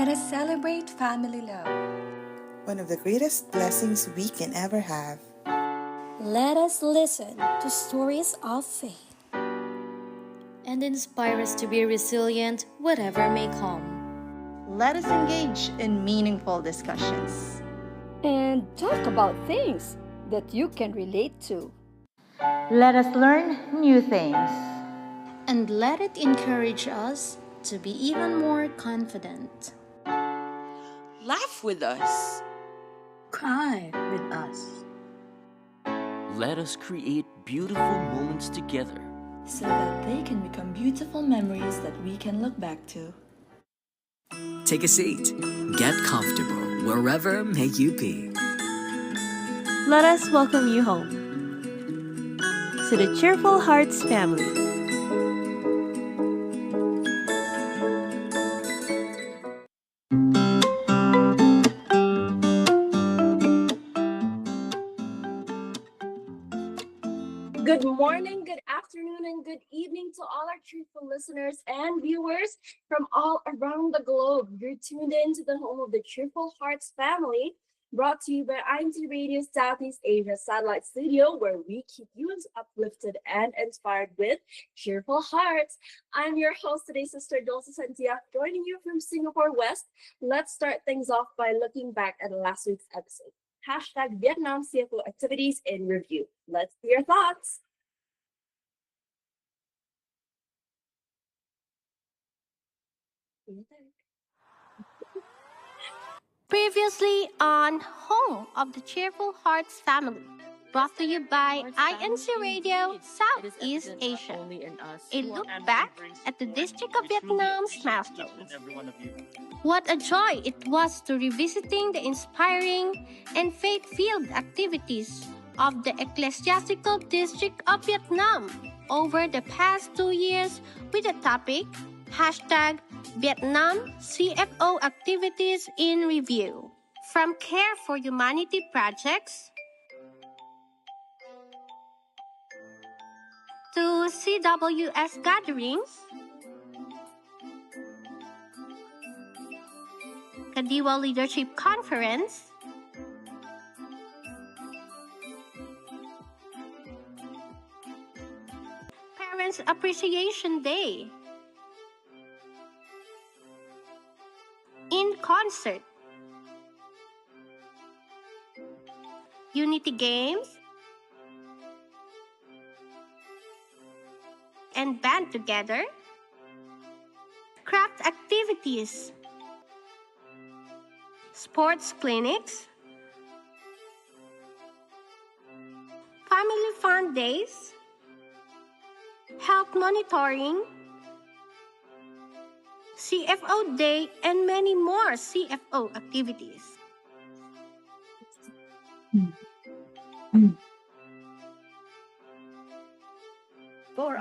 Let us celebrate family love. One of the greatest blessings we can ever have. Let us listen to stories of faith and inspire us to be resilient whatever may come. Let us engage in meaningful discussions. And talk about things that you can relate to. Let us learn new things. And let it encourage us to be even more confident. Laugh with us. Cry with us. Let us create beautiful moments together, so that they can become beautiful memories that we can look back to. Take a seat. Get comfortable wherever may you be. Let us welcome you home to the Cheerful Hearts family. Good morning, good afternoon, and good evening to all our Cheerful listeners and viewers from all around the globe. You're tuned in to the home of the Cheerful Hearts family, brought to you by INCRadio Southeast Asia Satellite Studio, where we keep you uplifted and inspired with Cheerful Hearts. I'm your host today, Sister Dulce Santia, joining you from Singapore West. Let's start things off by looking back at last week's episode. Hashtag Vietnam CFO activities in review. Let's hear your thoughts. Previously on Home of the Cheerful Hearts family, brought to you by INCRadio Southeast Asia. A look back at the District of Vietnam's milestones. What a joy it was to revisiting the inspiring and faith-filled activities of the Ecclesiastical District of Vietnam over the past 2 years with the topic hashtag Vietnam CFO activities in review. From Care for Humanity projects to CWS gatherings, Kadiwa Leadership Conference, Parents Appreciation Day, In Concert, Unity Games, and Band Together, Craft Activities, Sports Clinics, Family Fun Days, Health Monitoring, CFO Day, and many more CFO activities.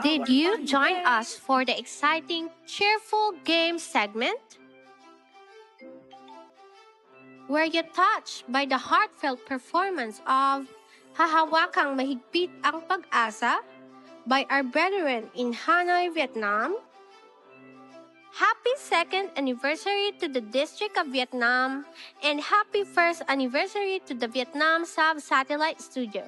Did you join us for the exciting Cheerful Game segment? Were you touched by the heartfelt performance of Hahawakang Mahigpit ang Pag-asa by our brethren in Hanoi, Vietnam? Happy 2nd anniversary to the District of Vietnam and happy 1st anniversary to the Vietnam Sub-Satellite Studio.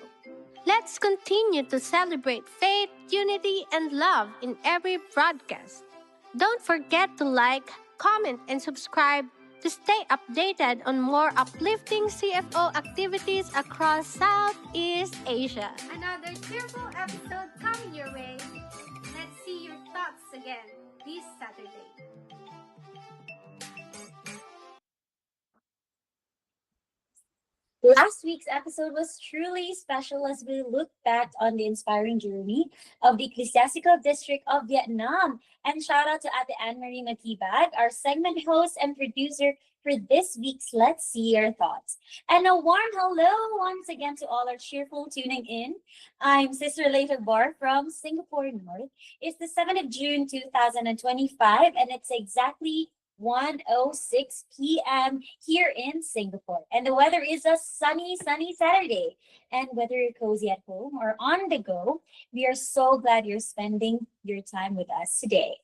Let's continue to celebrate faith, unity, and love in every broadcast. Don't forget to like, comment, and subscribe to stay updated on more uplifting CFO activities across Southeast Asia. Another cheerful episode coming your way. Let's see your thoughts again this Saturday. Last week's episode was truly special as we look back on the inspiring journey of the Ecclesiastical District of Vietnam. And shout out to Ate Anne-Marie Matibag, our segment host and producer for this week's Let's See Your Thoughts. And a warm hello once again to all our cheerful tuning in. I'm Sister Leita Bar from Singapore North. It's the 7th of June 2025 and it's exactly 1:06 p.m. here in Singapore. And the weather is a sunny Saturday. And whether you're cozy at home or on the go, we are so glad you're spending your time with us today.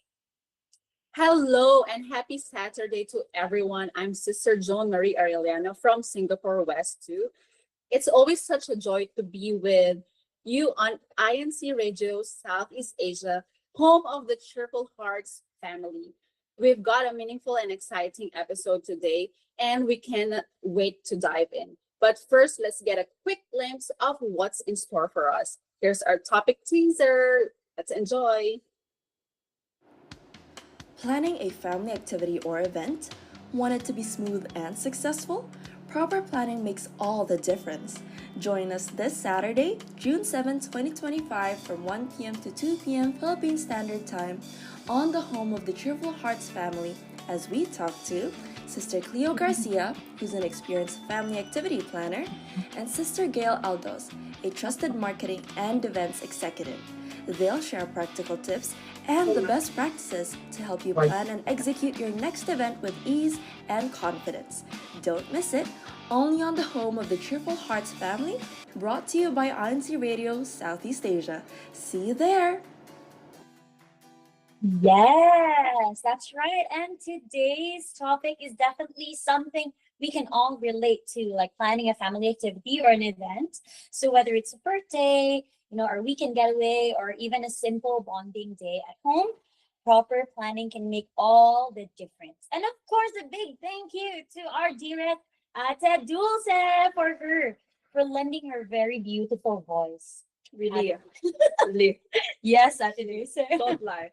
Hello and happy Saturday to everyone. I'm Sister Joan Marie Arellano from Singapore West 2. It's always such a joy to be with you on INCRadio Southeast Asia, home of the Cheerful Hearts family. We've got a meaningful and exciting episode today, and we cannot wait to dive in. But first, let's get a quick glimpse of what's in store for us. Here's our topic teaser. Let's enjoy. Planning a family activity or event? Want it to be smooth and successful? Proper planning makes all the difference. Join us this Saturday, June 7, 2025 from 1 p.m. to 2 p.m. Philippine Standard Time on the home of the Cheerful Hearts family as we talk to Sister Cleo Carcia, who's an experienced family activity planner, and Sister Gail Aldos, a trusted marketing and events executive. They'll share practical tips and the best practices to help you plan and execute your next event with ease and confidence. Don't miss it, only on the home of the Cheerful Hearts family, brought to you by INCRadio Southeast Asia. See you there! Yes, that's right. And today's topic is definitely something we can all relate to, like planning a family activity or an event. So whether it's a birthday, or weekend getaway, or even a simple bonding day at home, proper planning can make all the difference. And of course, a big thank you to our dearest Ate Dulce for lending her very beautiful voice. Really? Really. Yes, Ate Dulce. Don't lie.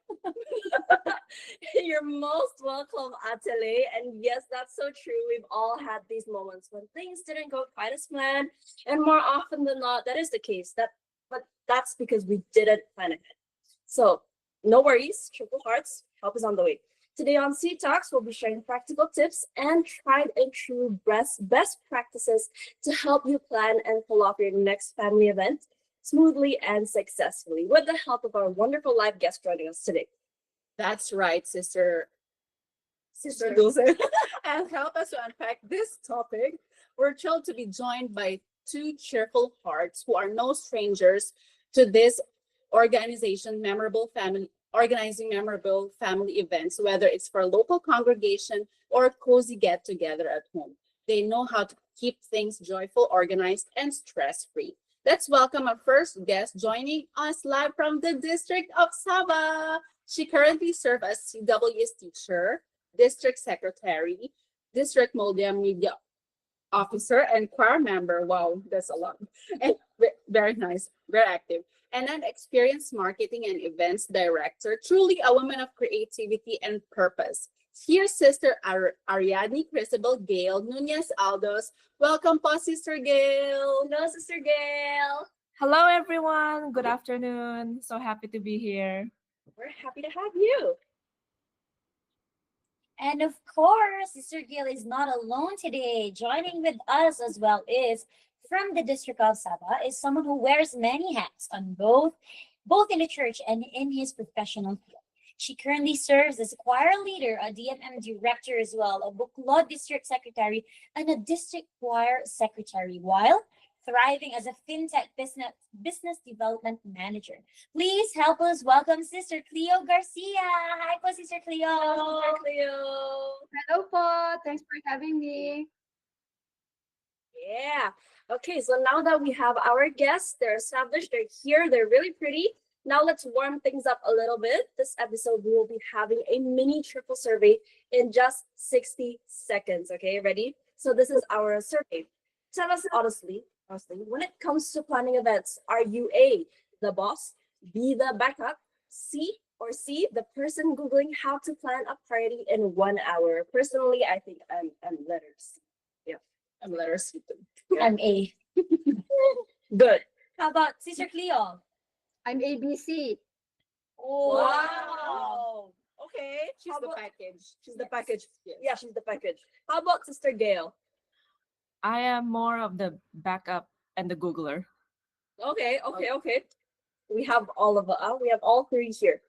You're most welcome, Atele. And yes, that's so true. We've all had these moments when things didn't go quite as planned. And more often than not, that is the case. But that's because we didn't plan ahead. So no worries, Cheerful Hearts, help is on the way. Today on C Talks, we'll be sharing practical tips and tried and true best practices to help you plan and pull off your next family event smoothly and successfully with the help of our wonderful live guest joining us today. That's right, Sister Dulce. And help us to unpack this topic, we're thrilled to be joined by two cheerful hearts who are no strangers to this organizing memorable family events, whether it's for a local congregation or a cozy get-together at home. They know how to keep things joyful, organized, and stress-free. Let's welcome our first guest joining us live from the District of Sabah. She currently serves as CW's teacher, district secretary, district multimedia officer, and choir member. Wow, that's a lot. And very nice, very active. And an experienced marketing and events director, truly a woman of creativity and purpose. Here's Sister Ariadne Crisabel Gail Nunez Aldos. Welcome po, Sister Gail. Hello, Sister Gail. Hello, everyone. Good afternoon. So happy to be here. We're happy to have you. And of course, Sister Gail is not alone today. Joining with us as well is from the District of Sabah is someone who wears many hats on both in the church and in his professional field. She currently serves as a choir leader, a DMM director as well, a Buklod district secretary, and a district choir secretary, while thriving as a fintech business development manager. Please help us welcome Sister Cleo Garcia. Hi po, Sister Cleo. Hello, Sister Cleo. Hello po. Thanks for having me. Yeah. Okay, so now that we have our guests, they're established, they're here, they're really pretty. Now let's warm things up a little bit. This episode, we will be having a mini triple survey in just 60 seconds. Okay, ready? So this is our survey. Tell us honestly, when it comes to planning events, are you A, the boss, B, the backup, C, the person Googling how to plan a party in 1 hour? Personally, I think I'm letters. Yeah, I'm letters. Yeah. I'm A. Good. How about Sister Cleo? I'm ABC. Oh, wow. Okay. She's the package. She's the package. Yeah, she's the package. How about Sister Gail? I am more of the backup and the Googler. Okay. We have all three here.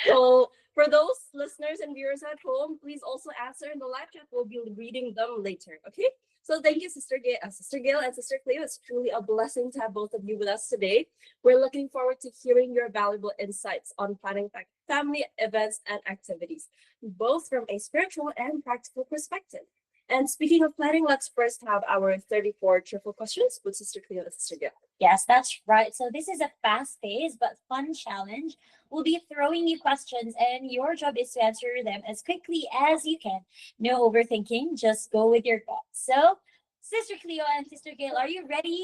So for those listeners and viewers at home, please also answer in the live chat. We'll be reading them later. Okay. So thank you, Sister Gail and Sister Cleo. It's truly a blessing to have both of you with us today. We're looking forward to hearing your valuable insights on planning family events and activities, both from a spiritual and practical perspective. And speaking of planning, let's first have our 34 cheerful questions with Sister Cleo and Sister Gail. Yes, that's right. So this is a fast-paced but fun challenge. We'll be throwing you questions, and your job is to answer them as quickly as you can. No overthinking, just go with your gut. So, Sister Cleo and Sister Gail, are you ready?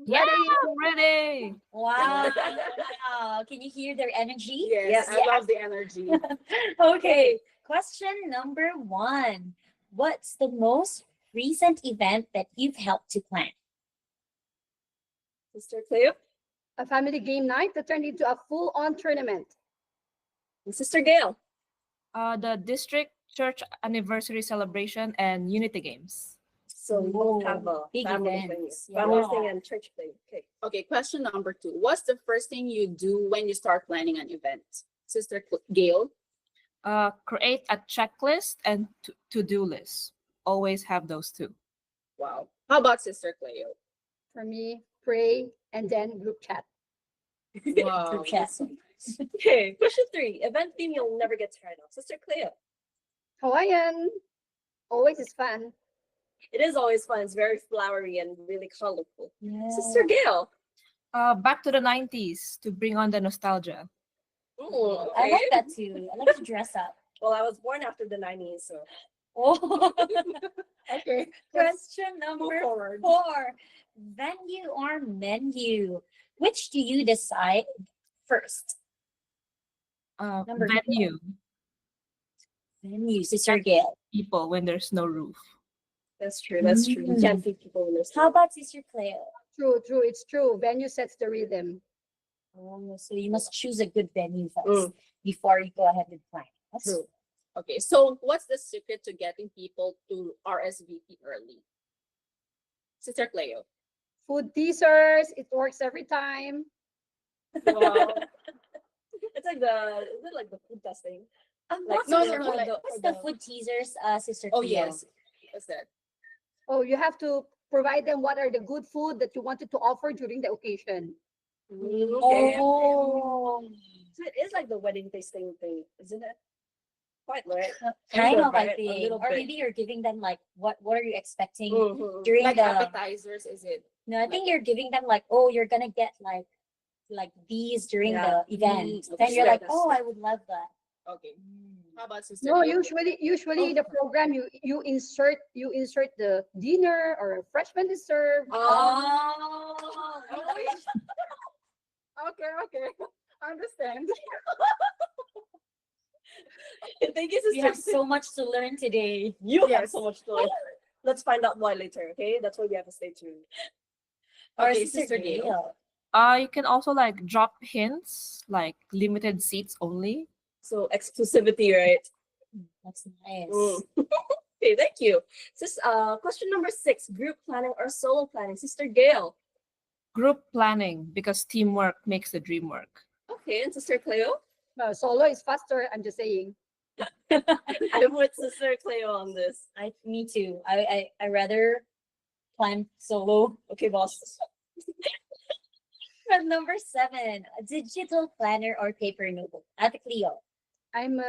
Yeah, ready. Wow. Can you hear their energy? Yes, I love the energy. Okay, question number 1. What's the most recent event that you've helped to plan? Sister Cleo? A family game night that turned into a full-on tournament. And Sister Gail? The district church anniversary celebration and unity games. So we both have a big family events. thing. Family Yeah. thing and church thing. Okay. Okay, question number 2. What's the first thing you do when you start planning an event? Sister Gail? Create a checklist and to-do list. Always have those two. Wow. How about Sister Cleo? For me, pray and then group chat. Wow. Group chat. that's so nice. Okay, question 3. Event theme you'll never get tired of. Sister Cleo? Hawaiian. Always is fun. It is always fun. It's very flowery and really colorful. Yeah. Sister Gail? Back to the 90s to bring on the nostalgia. Ooh, I like that too. I like to dress up. Well, I was born after the 90s, so. Oh. Okay. Question number 4. Venue or menu? Which do you decide first? Number Venue. Venue, Sister Gail. People when there's no roof. That's true. That's true. You can't feed people when there's How about Sister Cleo? True. It's true. Venue sets the rhythm. Oh, so you must choose a good venue first before you go ahead with planning. That's True. Okay, so what's the secret to getting people to RSVP early? Sister Cleo? Food teasers. It works every time. Wow. It's like is it like the food testing? What's no, the no, food- like- what's the food teasers, Sister Oh, Cleo? yes. What's that? Oh, you have to provide them what are the good food that you wanted to offer during the occasion. Okay. Oh, So it is like the wedding tasting thing, isn't it? Quite right. kind of, I right? A think. little Or bit. maybe you're giving them like, what are you expecting Mhm. during Like the? appetizers, is it? No, I think you're giving them like, oh, you're gonna get like these during Yeah. the event. Okay, Then you're sure, like, that's- oh, I would love that. Okay. How about Sister No, Gail? usually the program you insert the dinner or refreshment is served. Oh. Okay. Understand. Thank you, We have sister. so much to learn today. You have Yes. so much to learn. Let's find out why later, okay? That's why we have to stay tuned. Or Okay, Sister Sister Gail. Gail. You can also like drop hints, like limited seats only. So exclusivity, right? That's nice. Okay, thank you. Question number 6: group planning or solo planning? Sister Gail. Group planning because teamwork makes the dream work. Okay, and Sister Cleo. Solo is faster. I'm just saying. I'm with Sister Cleo on this. Me too. I rather plan solo. Okay, boss. And number 7, a digital planner or paper notebook. Ate Cleo. I'm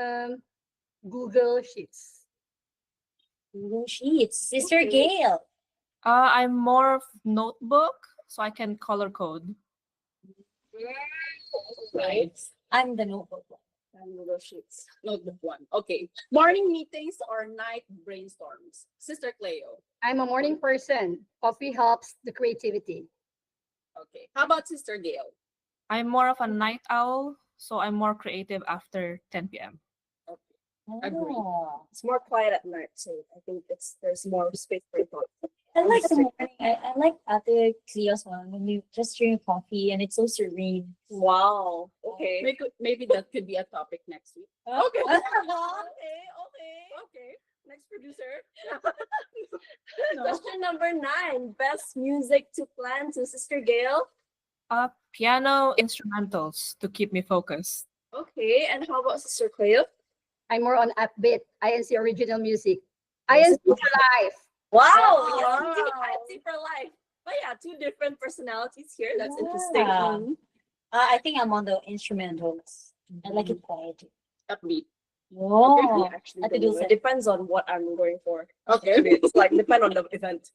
Google Sheets. Google Sheets. Sister Okay. Gail. I'm more of notebook, so I can color code. Right. I'm the notebook one. And Google Sheets. Notebook 1. Okay. Morning meetings or night brainstorms? Sister Cleo. I'm a morning person. Coffee helps the creativity. Okay. How about Sister Gail? I'm more of a night owl, so I'm more creative after 10 p.m. Agree. Oh. It's more quiet at night, so I think there's more space for thought. I like the morning. I like Ate Cleo's one when you just drink coffee and it's so serene. Wow. Okay. Maybe that could be a topic next week. Okay. Okay. Next producer. Question number 9: best music to plan to Sister Gail. Piano instrumentals to keep me focused. Okay, and how about Sister Cleo? I'm more on upbeat. INC original music. INC for life. Wow, yeah, team fancy for life. But yeah, two different personalities here. That's interesting. I think I'm on the instrumentals. I like it quiet. Upbeat. Whoa. Actually, I could don't do know. It that. depends on what I'm going for. Okay. It's like depend on the event.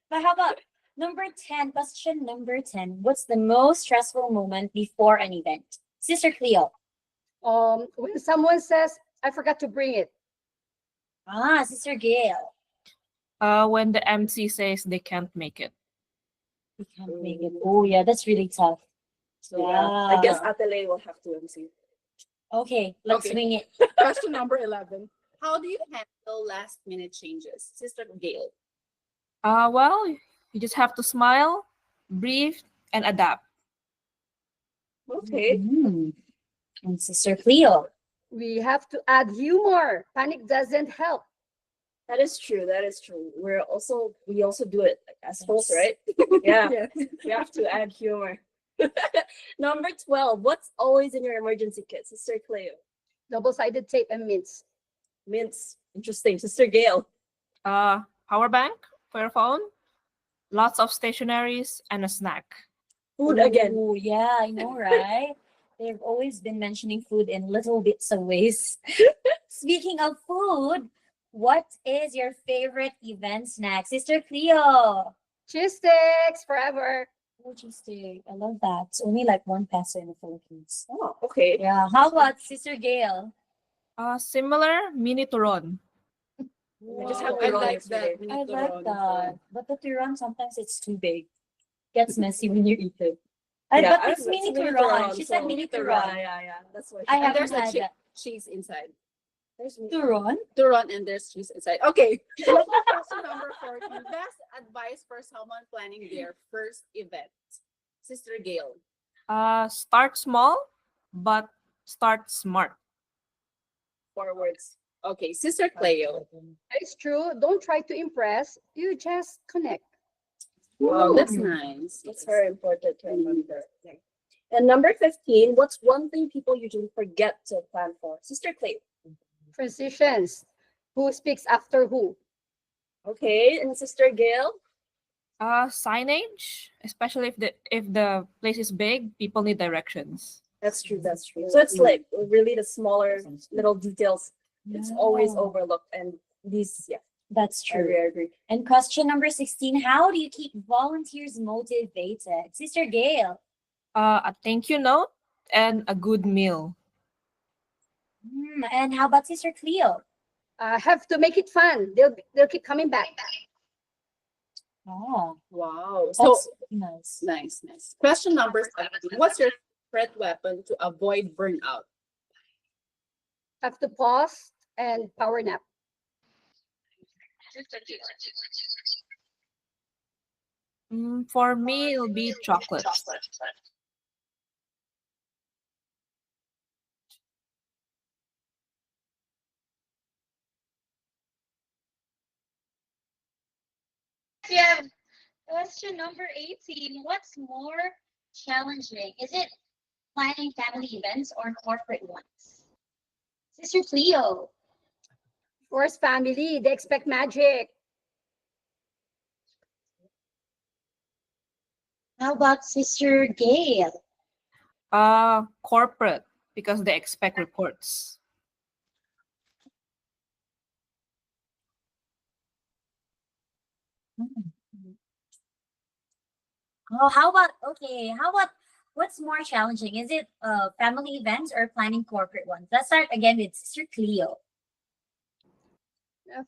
But how about number 10? Question number 10. What's the most stressful moment before an event? Sister Cleo. When someone says, I forgot to bring it. Sister Gail. When the MC says they can't make it. We can't make it. Oh, yeah, that's really tough. So I guess Atelier will have to MC. Okay, let's swing it. Question number 11. How do you handle last minute changes? Sister Gail. Well, you just have to smile, breathe, and adapt. Okay. And Sister Cleo. We have to add humor. Panic doesn't help. That is true. That is true. We also do it as hosts, right? Yeah. We have to add humor. Number 12. What's always in your emergency kit, Sister Cleo? Double-sided tape and mints. Mints. Interesting. Sister Gail. Power bank for your phone, lots of stationaries, and a snack. Food again. Oh, yeah, I know, right? They've always been mentioning food in little bits of ways. Speaking of food, what is your favorite event snack? Sister Cleo. Cheese sticks forever. Oh, cheese stick. I love that. It's only like 1 peso in the Philippines. Oh, okay. Yeah. How about Sister Gail? Similar mini turon. I just have I like that. I like that. But the turon, sometimes it's too big. Gets messy when you eat it. Yeah, But it's mini turon. She said mini turon. Yeah. That's what I haven't There's a had that. cheese inside. There's Turon? Turon and there's cheese inside. Okay. Question number 14. Best advice for someone planning their first event. Sister Gail. Start small, but start smart. forwards. Okay, Sister Cleo. It's true. Don't try to impress. You just connect. Wow, that's nice. That's very important to remember. And number 15, what's one thing people usually forget to plan for? Sister Cleo. Transitions. Who speaks after who? Okay, and Sister Gail? Signage, especially if the place is big, people need directions. That's true, that's true. So it's like really the smaller little details. It's always overlooked, and these, That's true. I agree. And question number 16, how do you keep volunteers motivated? Sister Gail. A thank you note and a good meal. And how about Sister Cleo? Have to make it fun. They'll keep coming back. Oh, wow. That's So nice. Question number 17. What's your threat weapon to avoid burnout? Have to pause and power nap. For me, it'll be chocolate. Yeah. Question number 18. What's more challenging? Is it planning family events or corporate ones? Sister Cleo. Of course, family. They expect magic. How about Sister Gail? Corporate, because they expect reports. Oh, how about what's more challenging? Is it family events or planning corporate ones? Let's start again with Sister Cleo.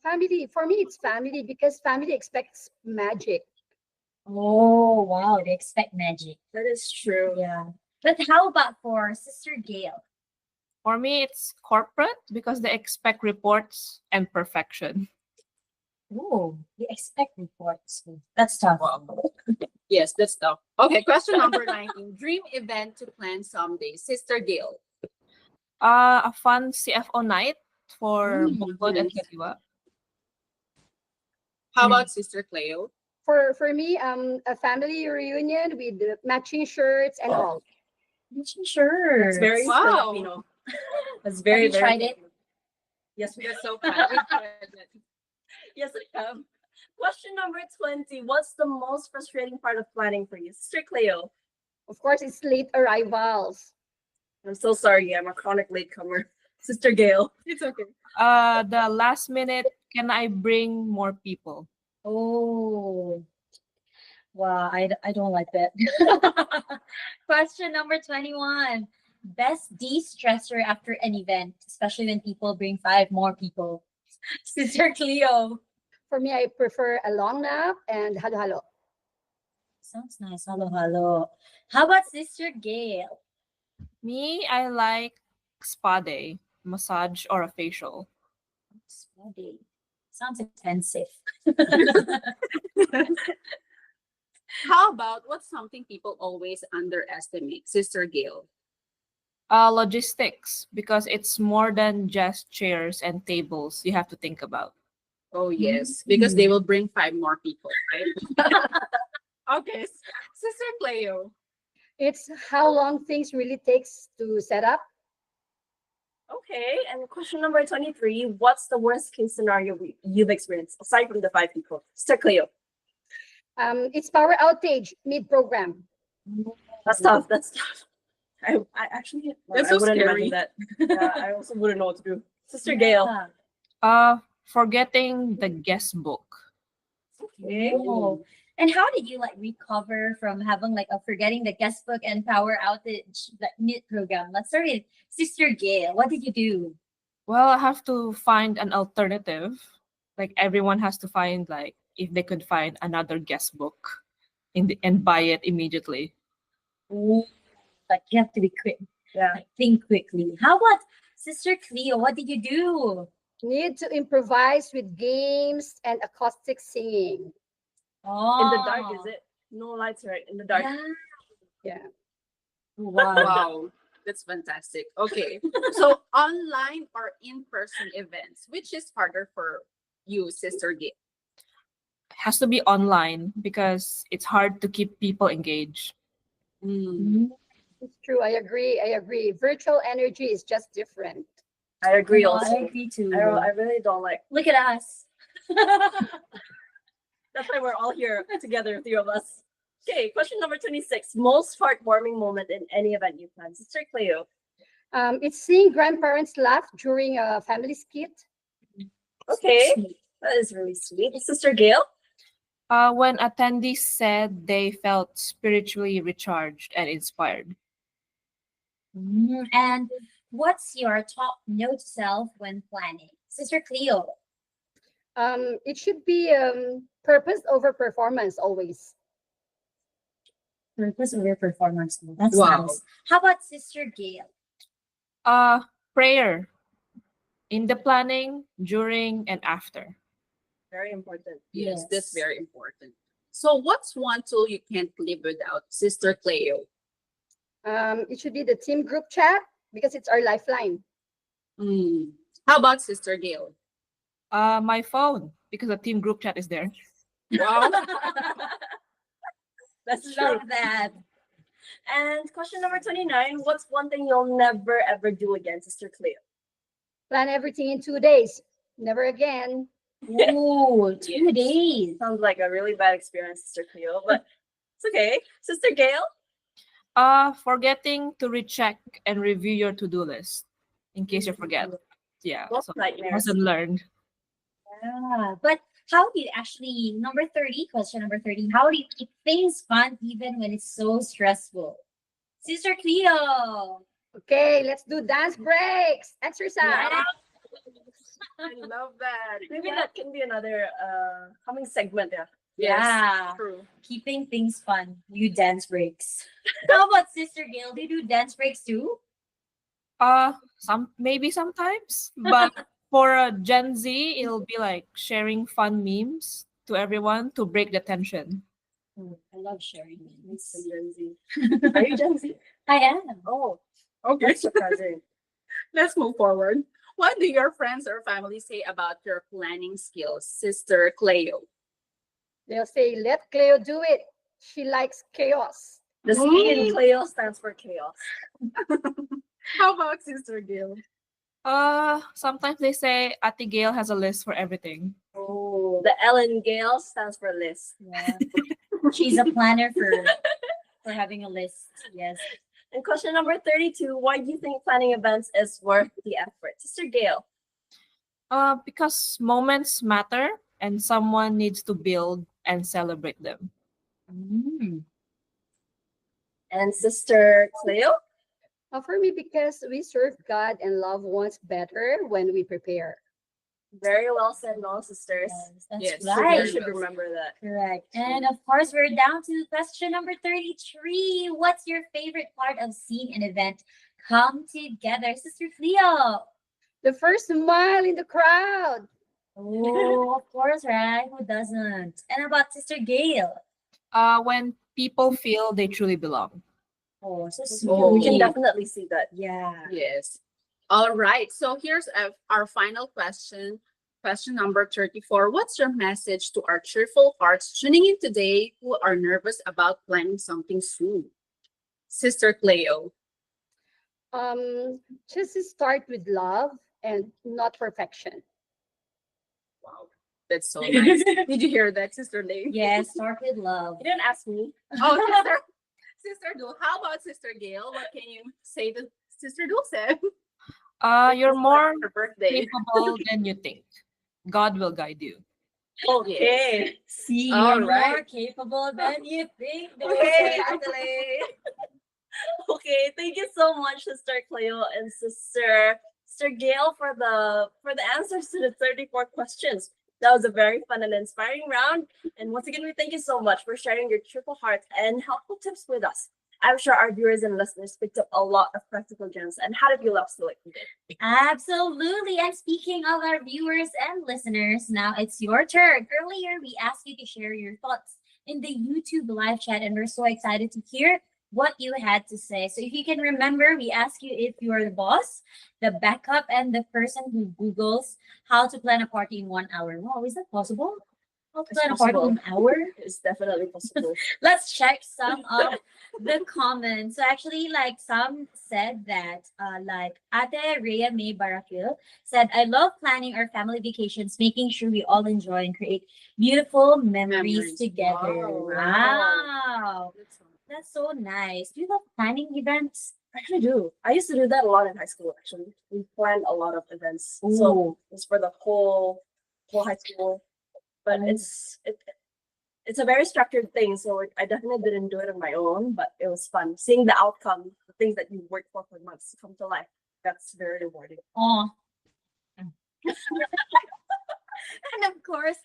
Family. For me, it's family because family expects magic. Oh, wow. They expect magic. That is true. Yeah. But how about for Sister Gail? For me, it's corporate because they expect reports and perfection. Oh, they expect reports. That's tough. Yes, that's tough. Okay, question number 19. Dream event to plan someday. Sister Gail. A fun CFO night for Bukod and Katiwa. How about Sister Cleo? For me, a family reunion with matching shirts and all. Matching shirts. That's very Filipino. That's very, Have you very tried it? Yes, we are so proud. We tried it. Yes, I have. Question number 20. What's the most frustrating part of planning for you? Sister Cleo. Of course, it's late arrivals. I'm so sorry. I'm a chronic latecomer. Sister Gail. It's okay. The last minute, can I bring more people? Oh, wow. I don't like that. Question number 21. Best de-stressor after an event, especially when people bring 5 more people. Sister Cleo. For me, I prefer a long nap and halo-halo. Sounds nice. Halo, halo. How about Sister Gail? Me, I like spa day, massage, or a facial. Spa day. Sounds expensive. How about what's something people always underestimate? Sister Gail. Logistics, because it's more than just chairs and tables you have to think about. Oh, yes, because they will bring 5 more people, right? Okay, Sister Cleo. It's how long things really takes to set up. Okay, and question number 23. What's the worst case scenario you've experienced aside from the 5 people? Sister Cleo. It's power outage mid-program. That's tough. That's tough. I actually That's I so wouldn't scary. imagine that. Yeah, I also wouldn't know what to do. Sister Gail. Forgetting the guest book. Okay. Oh. And how did you like recover from having like a forgetting the guest book and power outage like mid program? Let's start with Sister Gail. What did you do? Well, I have to find an alternative. Like everyone has to find like if they could find another guest book and buy it immediately. Ooh, like you have to be quick. Yeah. Like, think quickly. How about Sister Cleo? What did you do? Need to improvise with games and acoustic singing. Oh. In the dark, is it? No lights, right? In the dark. Yeah. Wow. Wow, that's fantastic. Okay, so online or in-person events, which is harder for you, Sister Gail? It has to be online because it's hard to keep people engaged. It's true. I agree. Virtual energy is just different. I agree Oh, also. I agree too. I really don't like. Look at us. That's why we're all here together, 3 of us. Okay, question number 26. Most heartwarming moment in any event you plan. Sister Cleo. It's seeing grandparents laugh during a family skit. Okay, that is really sweet. Sister Gail. When attendees said they felt spiritually recharged and inspired. And what's your top note to self when planning? Sister Cleo. It should be purpose over performance always. Purpose over performance. That's Wow. nice. How about Sister Gail? Prayer in the planning, during, and after. Very important. Yes, Yes. that's very important. So what's one tool you can't live without, Sister Cleo? It should be the team group chat because it's our lifeline. How about Sister Gail? My phone, because the team group chat is there. Wow. That's true. Love that. And question number 29. What's one thing you'll never ever do again, Sister Cleo? Plan everything in 2 days. Never again. Ooh, 2 days. Sounds like a really bad experience, Sister Cleo, but it's okay. Sister Gail? Forgetting to recheck and review your to-do list in case you forget. Yeah, Those so nightmares. lesson learned. Yeah, but how do you actually, number 30, question number 30, how do you keep things fun even when it's so stressful? Sister Cleo. Okay, let's do dance breaks. Exercise. Yeah. I love that. Maybe that can be another coming segment. Yeah. Yeah. True. Keeping things fun. You dance breaks. How about Sister Gail? Do you do dance breaks too? Maybe sometimes, but for a Gen Z, it'll be like sharing fun memes to everyone to break the tension. I love sharing memes. Gen Z. Are you Gen Z? I am. Oh, okay. Surprising. Let's move forward. What do your friends or family say about your planning skills, Sister Cleo? They'll say, let Cleo do it. She likes chaos. The C in Cleo stands for chaos. How about Sister Gail? Sometimes they say Ate Gail has a list for everything. Oh, the Ellen Gail stands for list. Yeah. She's a planner for having a list. Yes. And question number 32, why do you think planning events is worth the effort? Sister Gail. Because moments matter and someone needs to build and celebrate them. And Sister Cleo? For me, because we serve God and loved ones better when we prepare. Very well said, no, sisters. That's So right. you should remember that. Correct. And of course, we're down to question number 33. What's your favorite part of seeing an event come together? Sister Cleo. The first smile in the crowd. Oh, of course, right? Who doesn't? And about Sister Gail? When people feel they truly belong. Oh, so Oh, we can sweet. definitely see that. Yeah. Yes. All right. So here's our final question. Question number 34. What's your message to our cheerful hearts tuning in today who are nervous about planning something soon? Sister Cleo. Just start with love and not perfection. Wow. That's so nice. Did you hear that, Sister Lay? Yes, start with love. You didn't ask me. Oh, Sister Dul. How about Sister Gail? What can you say to Sister Dulce? You're more Her birthday. capable than you think. God will guide you. Okay. See, All you're right. more capable than you think. Okay, Adelaide. Okay, thank you so much, Sister Cleo and Sister Gail, for the answers to the 34 questions. That was a very fun and inspiring round. And once again, we thank you so much for sharing your cheerful hearts and helpful tips with us. I'm sure our viewers and listeners picked up a lot of practical gems. And how did you love so like we did? Absolutely. And speaking of our viewers and listeners, now it's your turn. Earlier, we asked you to share your thoughts in the YouTube live chat, and we're so excited to hear what you had to say. So if you can remember, we asked you if you are the boss, the backup, and the person who Googles how to plan a party in 1 hour. Wow, is that possible? How to plan a party in an hour? It's definitely possible. Let's check some of the comments. So actually, like some said that, like Ate Rhea May Barakil said, I love planning our family vacations, making sure we all enjoy and create beautiful memories together. Wow. That's so nice. Do you love planning events? I actually do. I used to do that a lot in high school, actually. We planned a lot of events. Ooh. So it's for the whole high school. But it's a very structured thing. So I definitely didn't do it on my own, but it was fun. Seeing the outcome, the things that you worked for months come to life. That's very rewarding. Oh. And of course,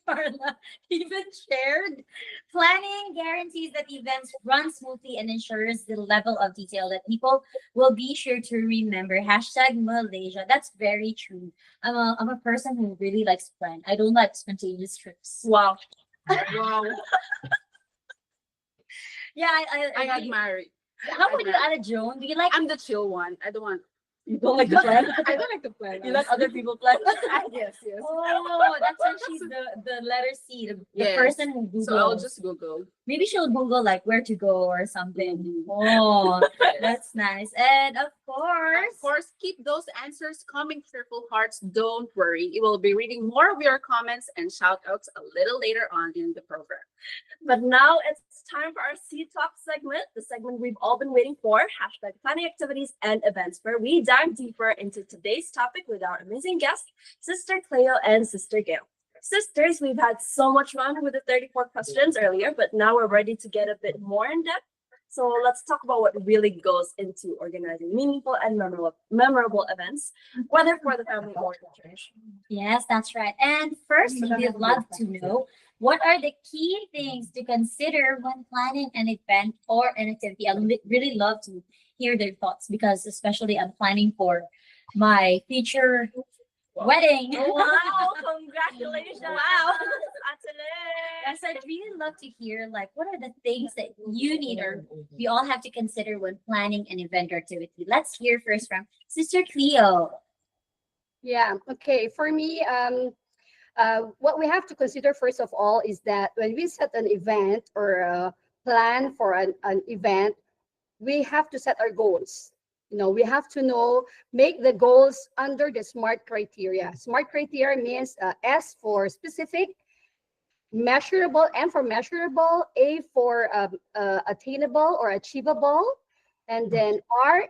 Carla even shared, planning guarantees that events run smoothly and ensures the level of detail that people will be sure to remember. Hashtag Malaysia. That's very true. I'm a person who really likes to plan. I don't like spontaneous trips. Wow. Wow. Yeah, I got married. How about you, Anna Joan? Do you like? I'm the chill one. I don't want. You don't like to plan? I don't like to plan. You let other people plan? Yes. Oh, that's when she's the letter C, the Yes. person who Googles. So I'll just Google. Maybe she'll Google like where to go or something. Oh, that's nice. And of course, keep those answers coming, cheerful hearts. Don't worry. You will be reading more of your comments and shout outs a little later on in the program. But now it's time for our C Talk segment, the segment we've all been waiting for, hashtag planning activities and events, where we dive deeper into today's topic with our amazing guests, Sister Cleo and Sister Gail. Sisters, we've had so much fun with the 34 questions earlier, but now we're ready to get a bit more in depth. So let's talk about what really goes into organizing meaningful and memorable events, whether for the family or the church. yes, that's right. And first, we'd love to know what are the key things to consider when planning an event or an activity. I really love to hear their thoughts because, especially, I'm planning for my future wedding. Wow, congratulations. Wow. Atele. Yes, I'd really love to hear like what are the things that you need or we all have to consider when planning an event or activity. Let's hear first from Sister Cleo. Yeah, okay. For me, what we have to consider first of all is that when we set an event or plan for an event, we have to set our goals. we have to make the goals under the SMART criteria. SMART criteria means S for specific, measurable, M for measurable, A for attainable or achievable, and then R,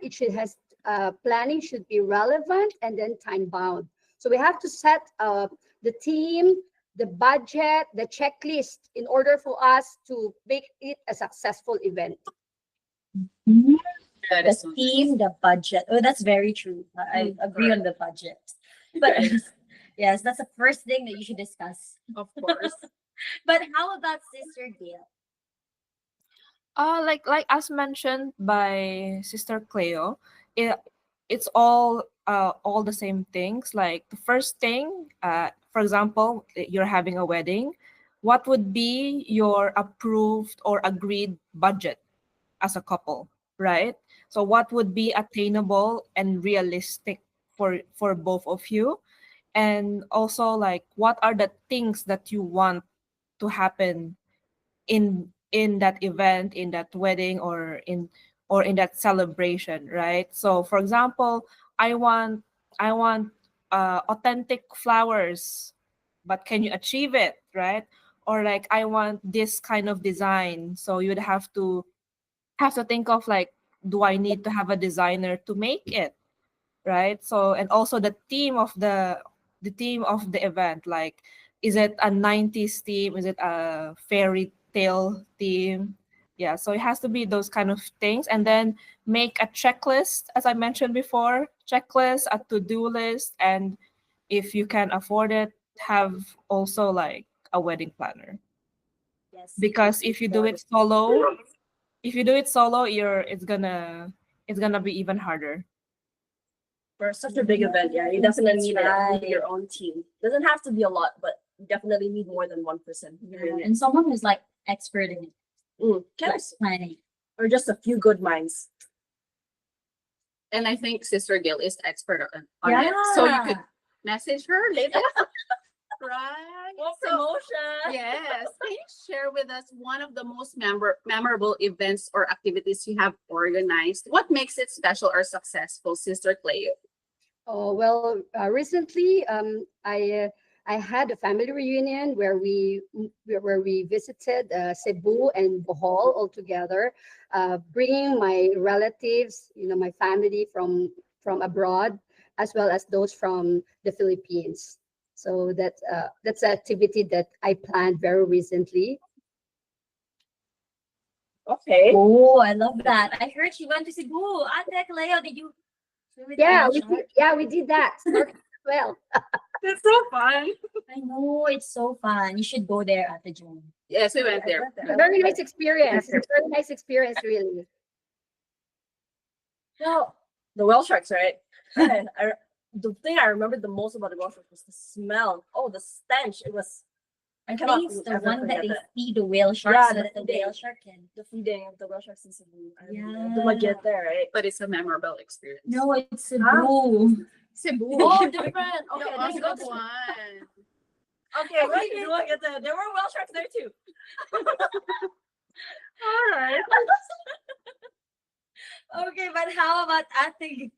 planning should be relevant, and then time bound. So we have to set the theme, the budget, the checklist in order for us to make it a successful event. The theme, the budget. Oh, that's very true. I agree on the budget. But yes, that's the first thing that you should discuss. Of course. But how about Sister Gail? Like as mentioned by Sister Cleo, it's all the same things. Like the first thing, for example, you're having a wedding. What would be your approved or agreed budget as a couple, right? So what would be attainable and realistic for both of you? And also, like, what are the things that you want to happen in that event, in that wedding, or in that celebration, right? So for example, I want authentic flowers, but can you achieve it, right? Or like, I want this kind of design, so you'd have to think of like, do I need to have a designer to make it, right? So, and also the theme of the event, like, is it a 90s theme, is it a fairy tale theme? Yeah, so it has to be those kind of things. And then make a checklist, as I mentioned before, checklist, a to-do list, and if you can afford it, have also like a wedding planner. Yes. Because if you do it solo, it's gonna be even harder. For such a big event, yeah, you definitely need your own team. Doesn't have to be a lot, but you definitely need more than one person. And someone who's like expert in it. Yes. Planning. Or just a few good minds. And I think Sister Gail is expert on it. So you could message her later. Right? Well, promotion. Yes. Can you share with us one of the most memorable events or activities you have organized? What makes it special or successful, Sister Cleo? Oh, well, recently I had a family reunion where we visited Cebu and Bohol all together, bringing my relatives, my family from abroad, as well as those from the Philippines. So that's an activity that I planned very recently. Okay. Oh, I love that. I heard she went to Cebu. Ate Cleo, did you? We did that. Well, it's so fun. I know, it's so fun. You should go there at the gym. Yes, we went there. Very nice experience. It's a very nice experience, really. Well, the whale sharks, right? And the thing I remember the most about the whale sharks was the smell. Oh, the stench. It was. I think it's the one that they feed the whale sharks so that the whale shark can. The feeding of the whale sharks in Cebu. Yeah. To get there, right? But it's a memorable experience. No, it's Cebu. Cebu. Oh, different. Okay, No, let's go good to one. Okay, right. You want to get there? There were whale sharks there too. All right. Okay, but how about Ate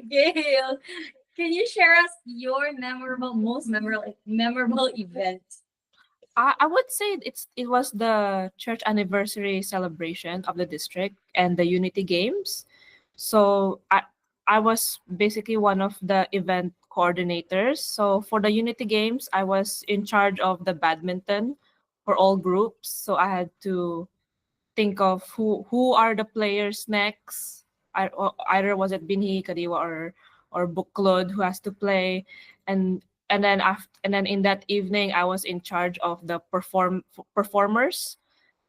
Gail? Can you share us your most memorable event? I would say it was the church anniversary celebration of the district and the Unity Games. So I was basically one of the event coordinators. So for the Unity Games, I was in charge of the badminton for all groups. So I had to think of who are the players next. Either was it Binhi, Kadiwa, or Buklod who has to play, and then in that evening I was in charge of the performers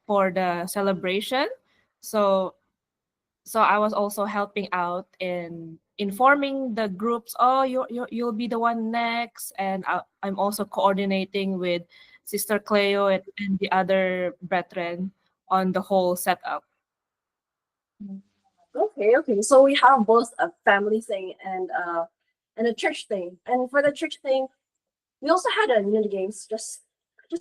for the celebration. So I was also helping out in informing the groups. Oh, you'll be the one next, and I'm also coordinating with Sister Cleo and the other brethren on the whole setup. Okay. So we have both a family thing and a church thing. And for the church thing, we also had a Unity Games just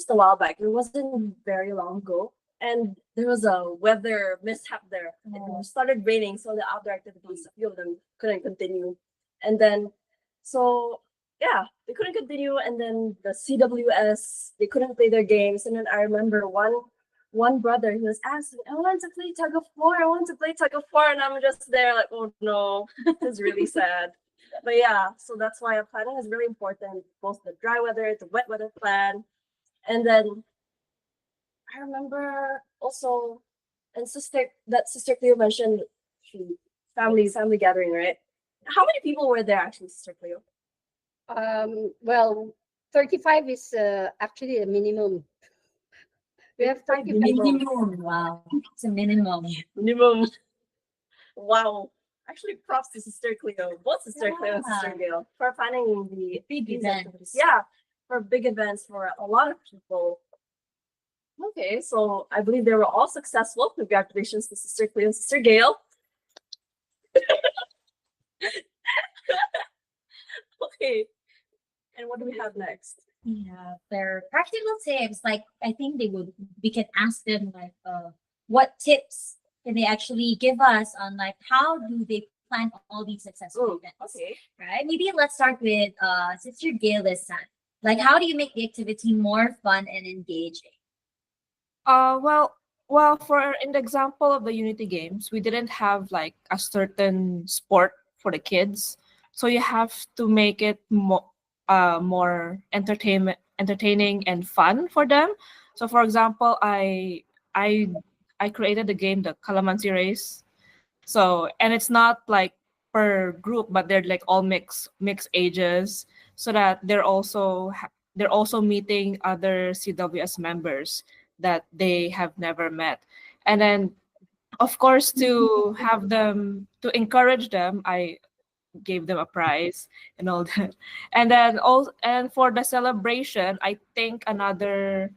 a while back. It wasn't very long ago. and there was a weather mishap there. It started raining, so the outdoor activities, a few of them couldn't continue. And then, so yeah, they couldn't continue. And then the CWS, they couldn't play their games. And then I remember one brother, he was asking, I want to play tug of war. I want to play tug of war. And I'm just there like, oh no, it's really sad. But yeah, so that's why planning is really important, both the dry weather, the wet weather plan. And then I remember also, and Sister Cleo mentioned family gathering, right? How many people were there actually, Sister Cleo? Well, 35 is actually a minimum. We have 35 minimum. Wow, it's a minimum. Minimum. Wow. Actually, props to Sister Cleo, both Sister Cleo and Sister Gail, for planning the big events. Yeah, for big events for a lot of people. Okay, so I believe they were all successful. Congratulations to Sister Cleo and Sister Gail. Okay, and what do we have next? Yeah, their practical tips. Like I think we can ask them like, what tips can they actually give us on like how do they plan all these successful events? Okay, right. Maybe let's start with Sister Gail this time. Like, how do you make the activity more fun and engaging? Well, for in the example of the Unity Games, we didn't have like a certain sport for the kids, so you have to make it more entertaining and fun for them. So, for example, I created the game, the Calamansi Race. So, and it's not like per group, but they're like all mixed ages, so that they're also meeting other CWS members that they have never met. And then, of course, to have them, to encourage them, I gave them a prize and all that. And then also, and for the celebration, I think another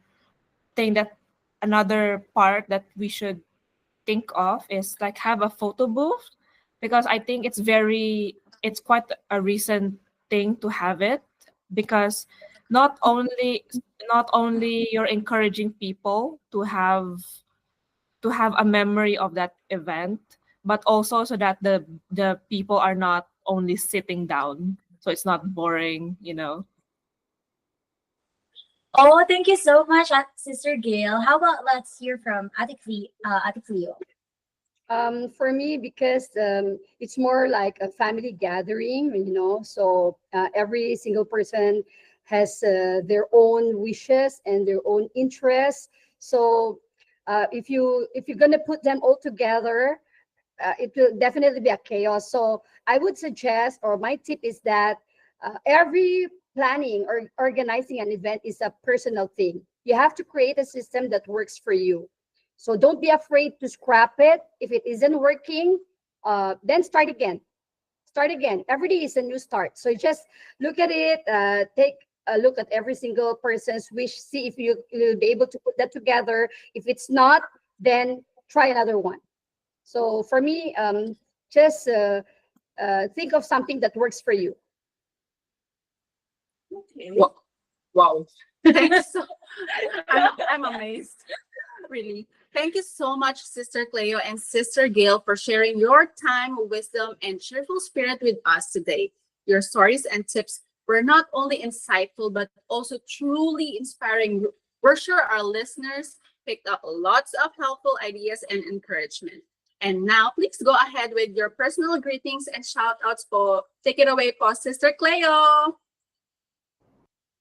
part that we should think of is like have a photo booth, because I think it's quite a recent thing to have it, because not only you're encouraging people to have a memory of that event, but also so that the people are not only sitting down, so it's not boring, you know. Oh, thank you so much, Sister Gail. How about let's hear from Ate Cleo? For me, because it's more like a family gathering, so every single person has their own wishes and their own interests. So if you're gonna put them all together, it will definitely be a chaos. So I would suggest, or my tip is that every planning or organizing an event is a personal thing. You have to create a system that works for you. So don't be afraid to scrap it. If it isn't working, then start again. Start again. Every day is a new start. So just look at it, take a look at every single person's wish, see if you'll be able to put that together. If it's not, then try another one. So for me, just think of something that works for you. Okay. Wow. I'm amazed. Really. Thank you so much, Sister Cleo and Sister Gail, for sharing your time, wisdom, and cheerful spirit with us today. Your stories and tips were not only insightful, but also truly inspiring. We're sure our listeners picked up lots of helpful ideas and encouragement. And now, please go ahead with your personal greetings and shout-outs. Take it away, Sister Cleo.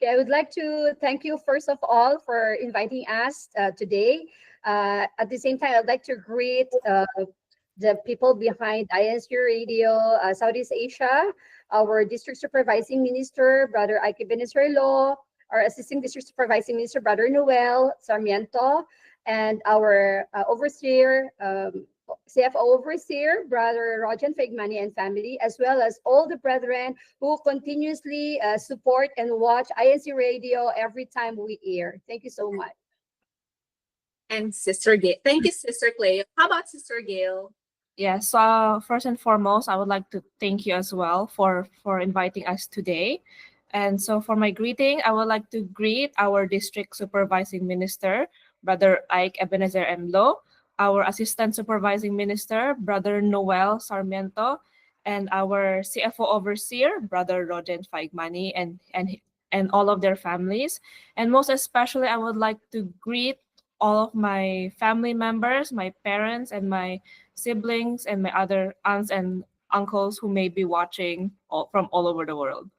Okay, I would like to thank you, first of all, for inviting us today. At the same time, I'd like to greet the people behind INCRadio Southeast Asia, our District Supervising Minister, Brother Ike Benezuelo, our Assistant District Supervising Minister, Brother Noel Sarmiento, and our Overseer, CFO Overseer, Brother Rojan Fegmani and family, as well as all the brethren who continuously support and watch INCRadio every time we air. Thank you so much. And Sister Gail. Thank you, Sister Cleo. How about Sister Gail? Yes, so first and foremost, I would like to thank you as well for inviting us today. And so for my greeting, I would like to greet our District Supervising Minister, Brother Ike Ebenezer Emlo, our Assistant Supervising Minister, Brother Noel Sarmiento, and our CFO Overseer, Brother Roden Faigmani, and all of their families. And most especially, I would like to greet all of my family members, my parents, and my siblings, and my other aunts and uncles who may be watching from all over the world.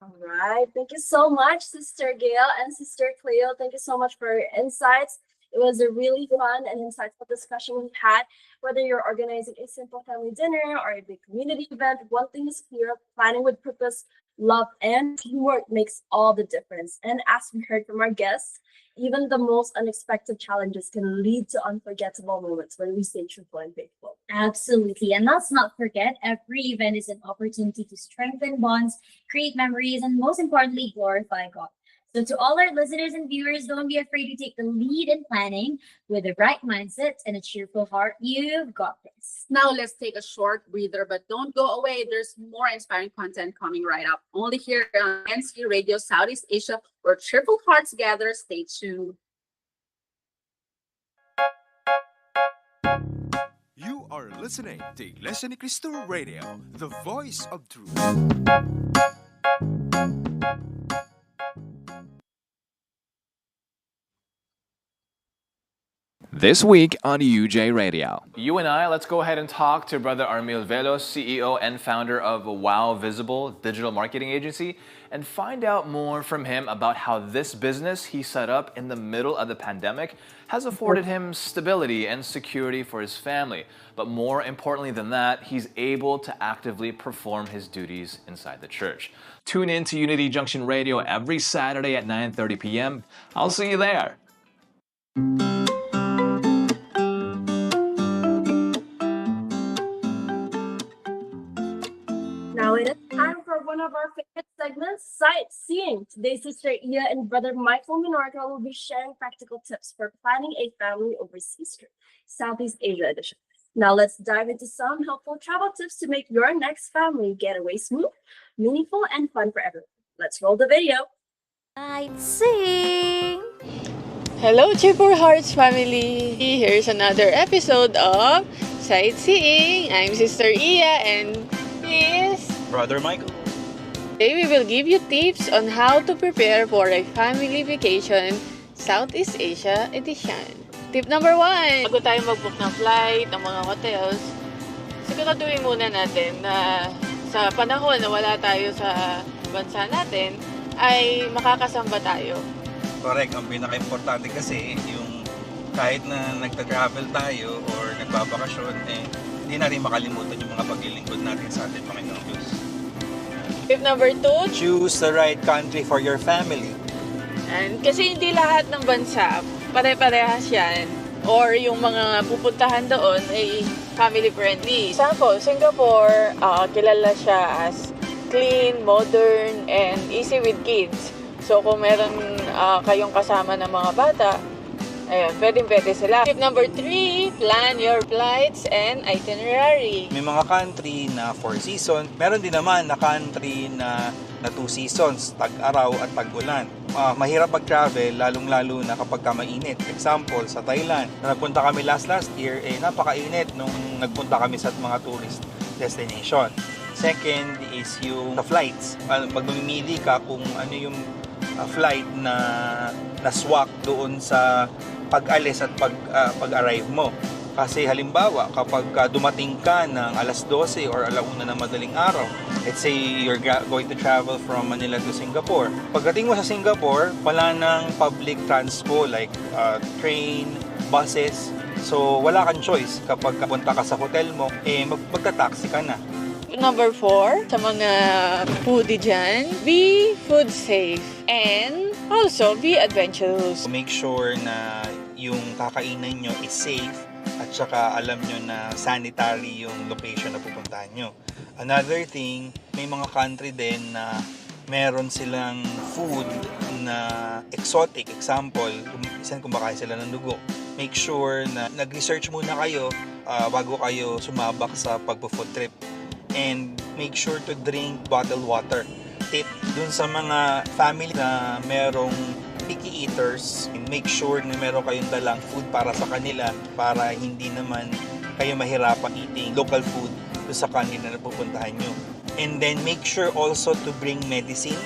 All right. Thank you so much, Sister Gail and Sister Cleo. Thank you so much for your insights. It was a really fun and insightful discussion we had. Whether you're organizing a simple family dinner or a big community event, one thing is clear: planning with purpose, love, and teamwork makes all the difference. And as we heard from our guests, even the most unexpected challenges can lead to unforgettable moments when we stay truthful and faithful. Absolutely. And let's not forget, every event is an opportunity to strengthen bonds, create memories, and most importantly, glorify God. So to all our listeners and viewers, don't be afraid to take the lead in planning. With the right mindset and a cheerful heart, you've got this. Now let's take a short breather, but don't go away. There's more inspiring content coming right up. Only here on INCRadio Southeast Asia, where cheerful hearts gather. Stay tuned. You are listening to Iglesia ni Cristo Radio, the voice of truth. This week on UJ Radio. You and I, let's go ahead and talk to Brother Armil Velos, CEO and founder of Wow Visible digital marketing agency, and find out more from him about how this business he set up in the middle of the pandemic has afforded him stability and security for his family. But more importantly than that, he's able to actively perform his duties inside the church. Tune in to Unity Junction Radio every Saturday at 9:30 p.m. I'll see you there. Now it is time for one of our favorite segments, Sightseeing. Today, Sister Iya and Brother Michael Minorca will be sharing practical tips for planning a family overseas trip, Southeast Asia edition. Now let's dive into some helpful travel tips to make your next family getaway smooth, meaningful, and fun for everyone. Let's roll the video. Sightseeing! Hello, Cheerful Hearts family! Here's another episode of Sightseeing. I'm Sister Iya and is Brother Michael. Today we will give you tips on how to prepare for a family vacation Southeast Asia edition. Tip number 1. Bago tayo mag-book ng flight, ng mga hotels, siguraduhin muna natin na sa panahon na wala tayo sa bansa natin, ay makakasamba tayo. Correct. Ang pinaka-importante kasi yung kahit na nagta-travel tayo or nagbabakasyon, hindi na rin makalimutan yung mga paglilingkod natin sa ating Panginoong Diyos. Tip number 2. Choose the right country for your family. And kasi hindi lahat ng bansa pare-parehas yan or yung mga pupuntahan doon ay family friendly. Example, Singapore, kilala siya as clean, modern, and easy with kids. So kung meron kayong kasama ng mga bata, ayun, pwede sila. Tip number 3, plan your flights and itinerary. May mga country na 4 seasons. Meron din naman na country na 2 seasons, tag-araw at tag-ulan. Mahirap mag-travel, lalong-lalo na kapag mainit. Example, sa Thailand, na nagpunta kami last year, napakainit nung nagpunta kami sa mga tourist destination. Second is yung flights. Pag mamimili ka kung ano yung flight na swak doon sa pag-alis at pag-arrive mo. Kasi halimbawa, kapag dumating ka ng alas 12 or alauna ng madaling araw, let's say you're going to travel from Manila to Singapore. Pagdating mo sa Singapore, wala ng public transport like train, buses. So wala kang choice. Kapag punta ka sa hotel mo, magta-taxi ka na. Number 4, sa mga foodie dyan, be food safe and also be adventurous. Make sure na yung kakainan nyo is safe at saka alam nyo na sanitary yung location na pupuntahan nyo. Another thing, may mga country din na meron silang food na exotic. Example, minsan kumakain sila ng dugo. Make sure na nag-research muna kayo bago kayo sumabak sa pagpo-food trip. And make sure to drink bottled water. Tip dun sa mga family na merong picky eaters, make sure na meron kayong dalang food para sa kanila para hindi naman kayo mahirapan eating local food sa kanila na pupuntahan nyo. And then make sure also to bring medicine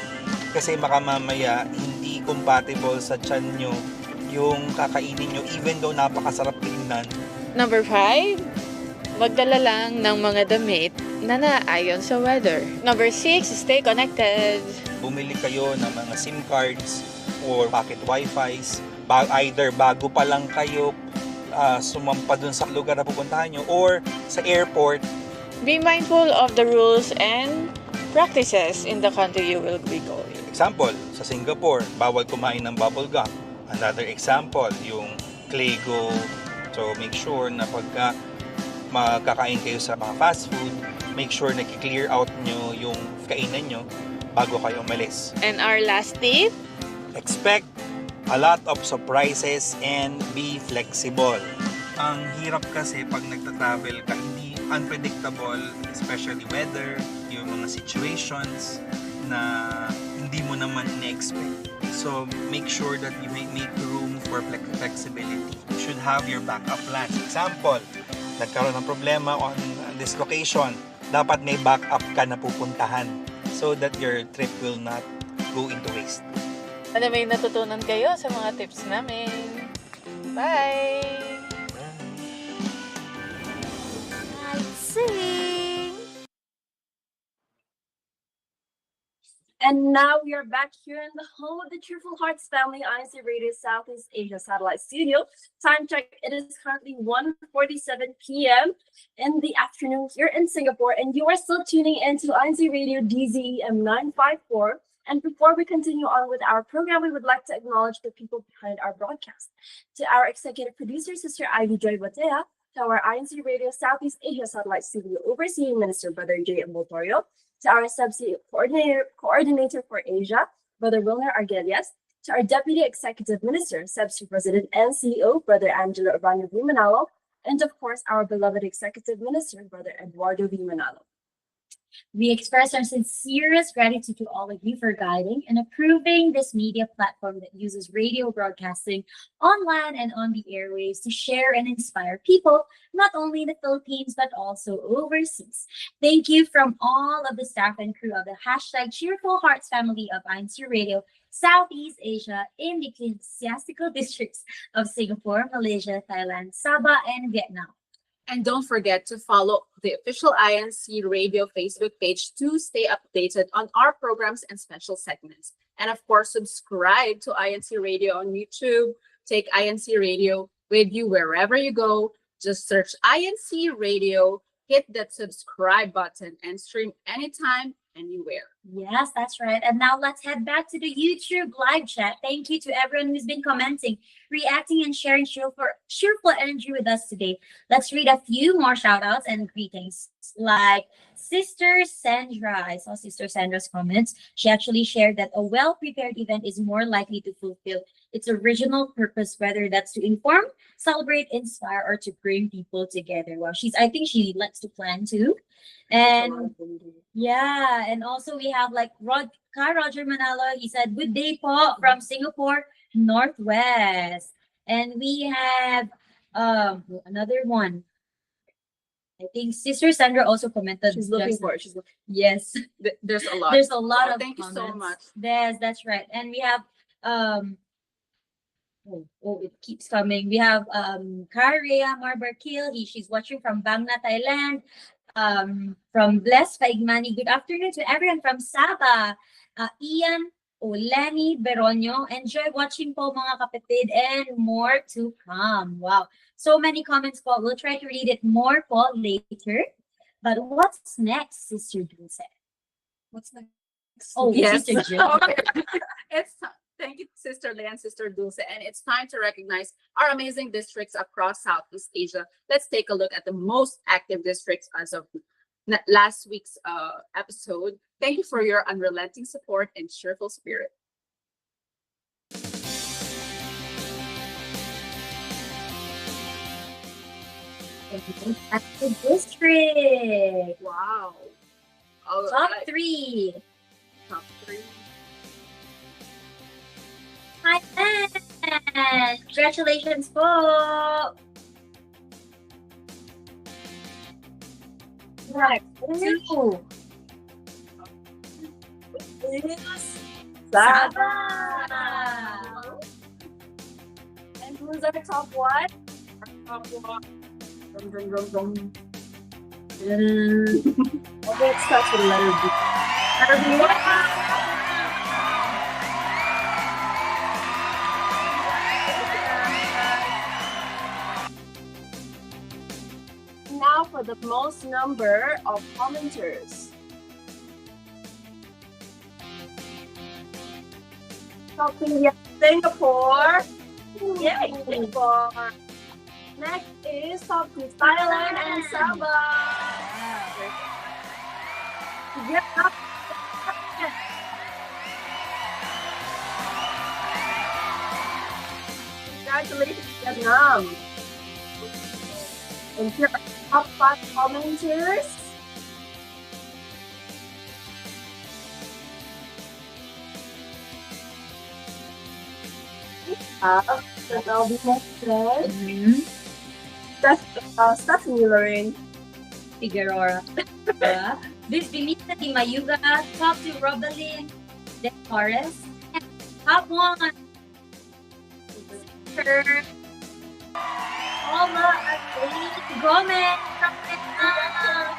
kasi makamamaya hindi compatible sa tiyan nyo yung kakainin nyo even though napakasarap tingnan. Number 5, magdala lang ng mga damit na naayon sa weather. Number 6, stay connected. Bumili kayo ng mga SIM cards or pocket Wi-Fi's, either bago pa lang kayo sumampa dun sa lugar na pupuntahan nyo or sa airport. Be mindful of the rules and practices in the country you will be going. Example, sa Singapore, bawal kumain ng bubble gum. Another example, yung Cleo. So make sure na pagka magkakain kayo sa mga fast food, make sure na clear out nyo yung kainan nyo bago kayo umalis. And our last tip? Expect a lot of surprises and be flexible. Ang hirap kasi pag nagta-travel ka, hindi unpredictable, especially weather, yung mga situations na hindi mo naman na-expect. So make sure that you make room for flexibility. You should have your backup plans. Example, nagkaroon ng problema on this location, dapat may backup ka na pupuntahan so that your trip will not go into waste. Ano may natutunan kayo sa mga tips namin? Bye! Sing! And now we are back here in the home of the Cheerful Hearts family, INCRadio Southeast Asia Satellite Studio. Time check, it is currently 1:47 p.m. in the afternoon here in Singapore, and you are still tuning into INCRadio DZEM 954. And before we continue on with our program, we would like to acknowledge the people behind our broadcast. To our executive producer, Sister Ivy Joy Batea, to our INCRadio Southeast Asia Satellite Studio Overseeing Minister Brother J. Motorio, to our CEBSI coordinator for Asia, Brother Wilner Arguelles, to our Deputy Executive Minister, CEBSI President and CEO, Brother Angelo Urbano V. Manalo, and of course, our beloved Executive Minister, Brother Eduardo V. Manalo. We express our sincerest gratitude to all of you for guiding and approving this media platform that uses radio broadcasting online and on the airwaves to share and inspire people, not only in the Philippines, but also overseas. Thank you from all of the staff and crew of the hashtag Cheerful Hearts family of INCRadio Southeast Asia in the ecclesiastical districts of Singapore, Malaysia, Thailand, Sabah, and Vietnam. And don't forget to follow the official INCRadio Facebook page to stay updated on our programs and special segments. And of course, subscribe to INCRadio on YouTube. Take INCRadio with you wherever you go. Just search INCRadio, hit that subscribe button, and stream anytime, anywhere. Yes, that's right. And now let's head back to the YouTube live chat. Thank you to everyone who's been commenting, reacting, and sharing cheerful energy with us today. Let's read a few more shout outs and greetings. Like Sister Sandra. I saw Sister Sandra's comments. She actually shared that a well-prepared event is more likely to fulfill its original purpose, whether that's to inform, celebrate, inspire, or to bring people together. Well, I think she likes to plan too. And yeah, and also we have like Roger Manalo. He said, "Good day po from Singapore Northwest." And we have another one. I think Sister Sandra also commented. She's looking for it. Yes. There's a lot. There's a lot of thank you so much. Yes, that's right. And we have it keeps coming. We have Carcia Marbarkil. She's watching from Bangna, Thailand. From Blessed Paigmani. Good afternoon to everyone from Sabah. Ian Lenny Beronyo. Enjoy watching po mga kapatid, and more to come. Wow. So many comments po. We'll try to read it more po later. But what's next, Sister Dulce? What's next? Oh, yes. Sister Jill. Thank you, Sister Leah and Sister Dulce. And it's time to recognize our amazing districts across Southeast Asia. Let's take a look at the most active districts as of last week's episode. Thank you for your unrelenting support and cheerful spirit. Active district. Wow. Top 3. Top 3. Ayan! Congratulations po! Next, two. Saba! And who's our top one? Our top one. I think it starts with letter B. Letter B. Now for the most number of commenters. Singapore. Yay, Singapore. Next is top 2 Thailand and Sabah. Yeah. Congratulations, Vietnam. And here are top 5 commenters. That I'll be mentioned. Stephanie Lorraine Figueroa. Bisbilita Di Mayuga, top 2 Robalyn De Torres, and top 1 Sister Alma Adeline Gomez from Vietnam.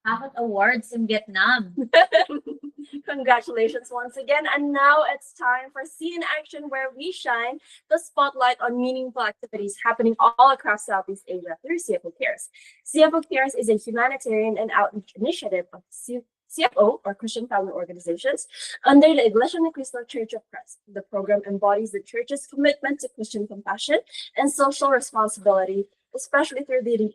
Apat awards in Vietnam. Congratulations once again. And now it's time for See in Action, where we shine the spotlight on meaningful activities happening all across Southeast Asia through CFO Cares. CFO Cares is a humanitarian and outreach initiative of CFO, or Christian Family Organizations, under the Iglesia Ni Cristo Church of Christ. The program embodies the church's commitment to Christian compassion and social responsibility, especially through the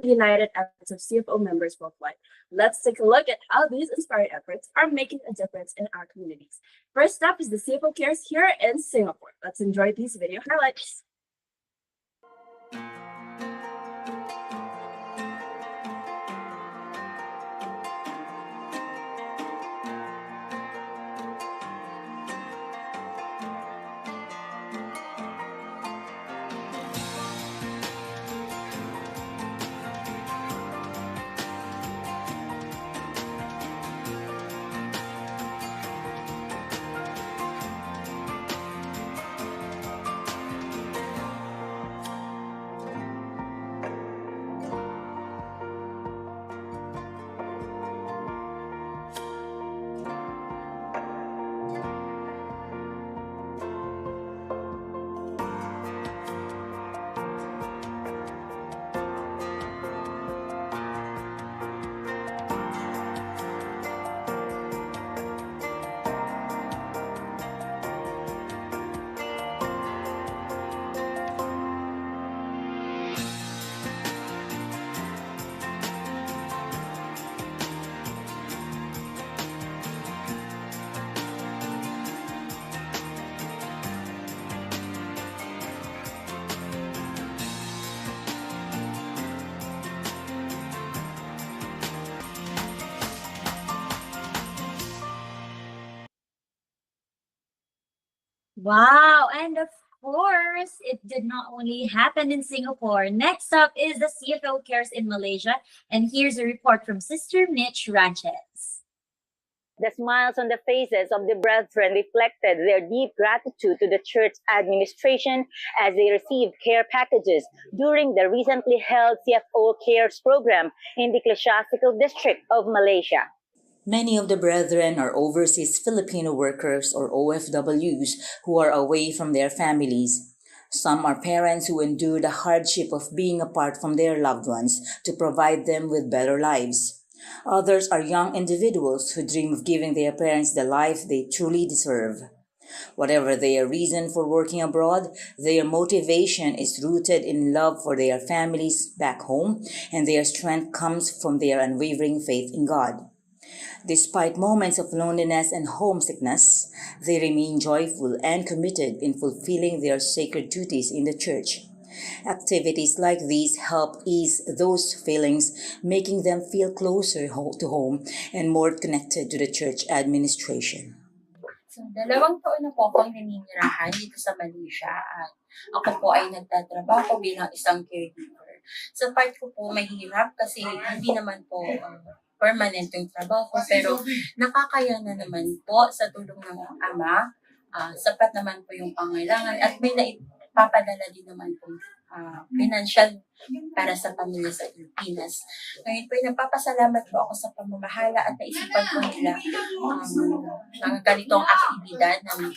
united efforts of CFO members worldwide. Let's take a look at how these inspiring efforts are making a difference in our communities. First up is the CFO Cares here in Singapore. Let's enjoy these video highlights. Wow, and of course, it did not only happen in Singapore. Next up is the CFO Cares in Malaysia, and here's a report from Sister Mitch Ranches. The smiles on the faces of the brethren reflected their deep gratitude to the church administration as they received care packages during the recently held CFO Cares program in the Ecclesiastical District of Malaysia. Many of the brethren are overseas Filipino workers or OFWs who are away from their families. Some are parents who endure the hardship of being apart from their loved ones to provide them with better lives. Others are young individuals who dream of giving their parents the life they truly deserve. Whatever their reason for working abroad, their motivation is rooted in love for their families back home, and their strength comes from their unwavering faith in God. Despite moments of loneliness and homesickness, they remain joyful and committed in fulfilling their sacred duties in the church. Activities like these help ease those feelings, making them feel closer to home and more connected to the church administration. So, 2 taon na po akong naninirahan dito sa Malaysia at ako po ay nagtatrabaho bilang isang caregiver. Sa part ko po mahirap kasi hindi naman po permanent yung trabaho ko pero nakakaya na naman po sa tulong ng ama. Sapat naman po yung pangailangan at may naipapadala din naman po financial para sa pamilya sa Pilipinas. Ngayon po, nagpapasalamat po ako sa pamamahala at naisipan po nila mga ganitong aktibidad na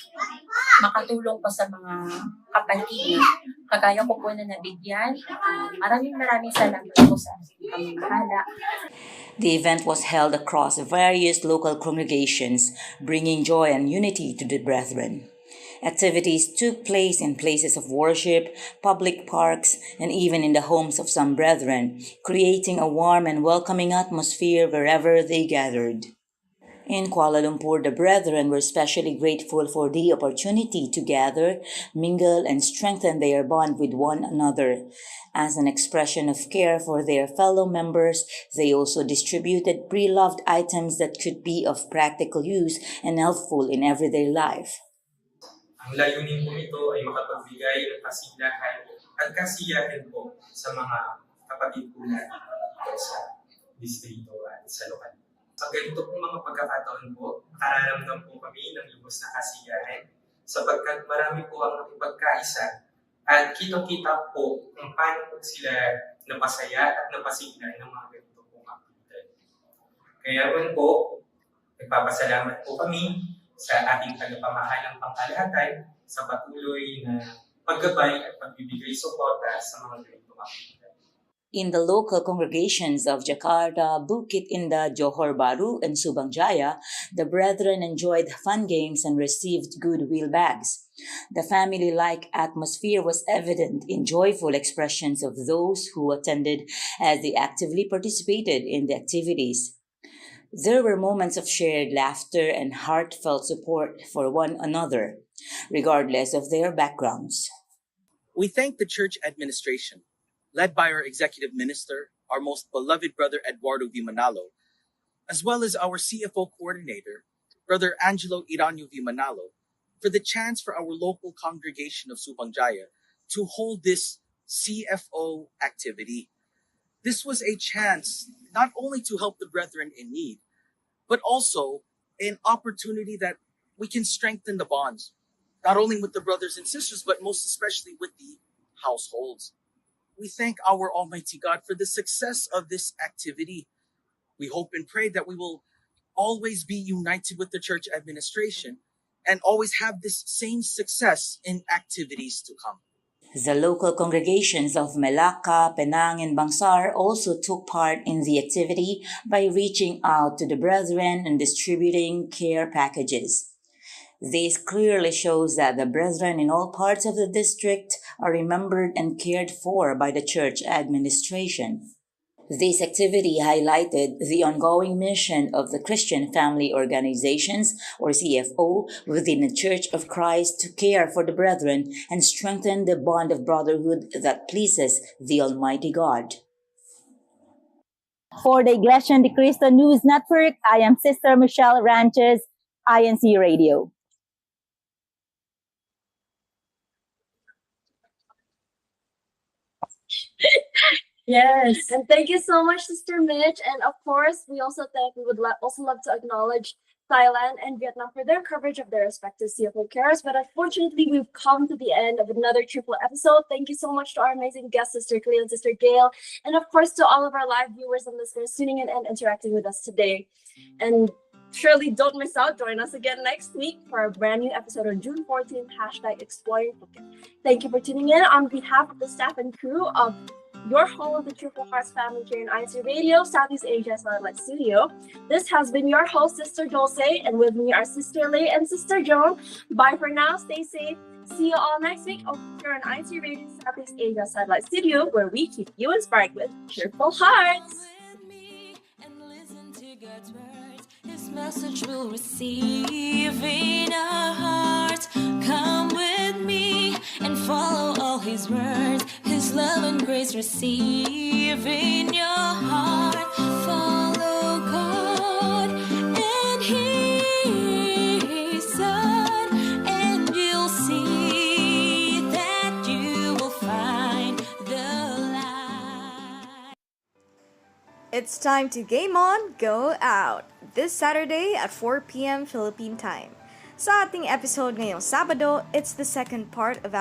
makatulong po sa mga kapatid. Kagaya ko po na nabigyan. Maraming salamat po sa pamamahala. The event was held across various local congregations, bringing joy and unity to the brethren. Activities took place in places of worship, public parks, and even in the homes of some brethren, creating a warm and welcoming atmosphere wherever they gathered. In Kuala Lumpur, the brethren were especially grateful for the opportunity to gather, mingle, and strengthen their bond with one another. As an expression of care for their fellow members, they also distributed pre-loved items that could be of practical use and helpful in everyday life. Ang layunin po ito ay makapagbigay ng kasiyahan at kasiyahan po sa mga kapatid po natin sa distrito at sa lokal. Sa ganito pong mga pagkakataon po, nakararamdam po kami ng lubos na kasiyahan sapagkat marami po ang nakipagkaisa at kitang-kita po kung paano po sila napasaya at napasigla ng mga ganito pong aktibidad. Kaya rin po, nagpapasalamat po kami sa ating tagapamahalang pangkalahatan sa patuloy na paggabay at pagbibigay suporta sa mga ganitong aktibidad. In the local congregations of Jakarta, Bukit Indah, Johor Bahru, and Subang Jaya, the brethren enjoyed fun games and received goodwill bags. The family-like atmosphere was evident in joyful expressions of those who attended as they actively participated in the activities. There were moments of shared laughter and heartfelt support for one another, regardless of their backgrounds. We thank the church administration, led by our executive minister, our most beloved Brother Eduardo V. Manalo, as well as our CFO coordinator, Brother Angelo Iranyo V. Manalo, for the chance for our local congregation of Subang Jaya to hold this CFO activity. This was a chance not only to help the brethren in need, but also an opportunity that we can strengthen the bonds, not only with the brothers and sisters, but most especially with the households. We thank our Almighty God for the success of this activity. We hope and pray that we will always be united with the church administration and always have this same success in activities to come. The local congregations of Melaka, Penang, and Bangsar also took part in the activity by reaching out to the brethren and distributing care packages. This clearly shows that the brethren in all parts of the district are remembered and cared for by the church administration. This activity highlighted the ongoing mission of the Christian Family Organizations, or CFO, within the Church of Christ to care for the brethren and strengthen the bond of brotherhood that pleases the Almighty God. For the Iglesia ni Cristo News Network, I am Sister Michelle Ranches, INCRadio. Yes, and thank you so much, Sister Mitch. And of course, we would also love to acknowledge Thailand and Vietnam for their coverage of their respective CFO cares. But unfortunately, we've come to the end of another triple episode. Thank you so much to our amazing guests, Sister Cleo and Sister Gail, and of course to all of our live viewers and listeners tuning in and interacting with us today. And surely don't miss out. Join us again next week for a brand new episode on June 14th, #Exploring Phuket. Thank you for tuning in on behalf of the staff and crew of your home of the Cheerful Hearts family here in INCRadio, Southeast Asia Satellite Studio. This has been your host, Sister Dulce, and with me are Sister Lay and Sister Joan. Bye for now. Stay safe. See you all next week over here on INCRadio, Southeast Asia Satellite Studio, where we keep you inspired with cheerful hearts. His message will receive in our hearts. Come with me and follow all He these words, His love and grace receive in your heart. Follow God and His Son, and you'll see that you will find the light. It's time to game on, go out. This Saturday at 4 p.m. Philippine time. Sa ating episode ngayong Sabado, it's the second part of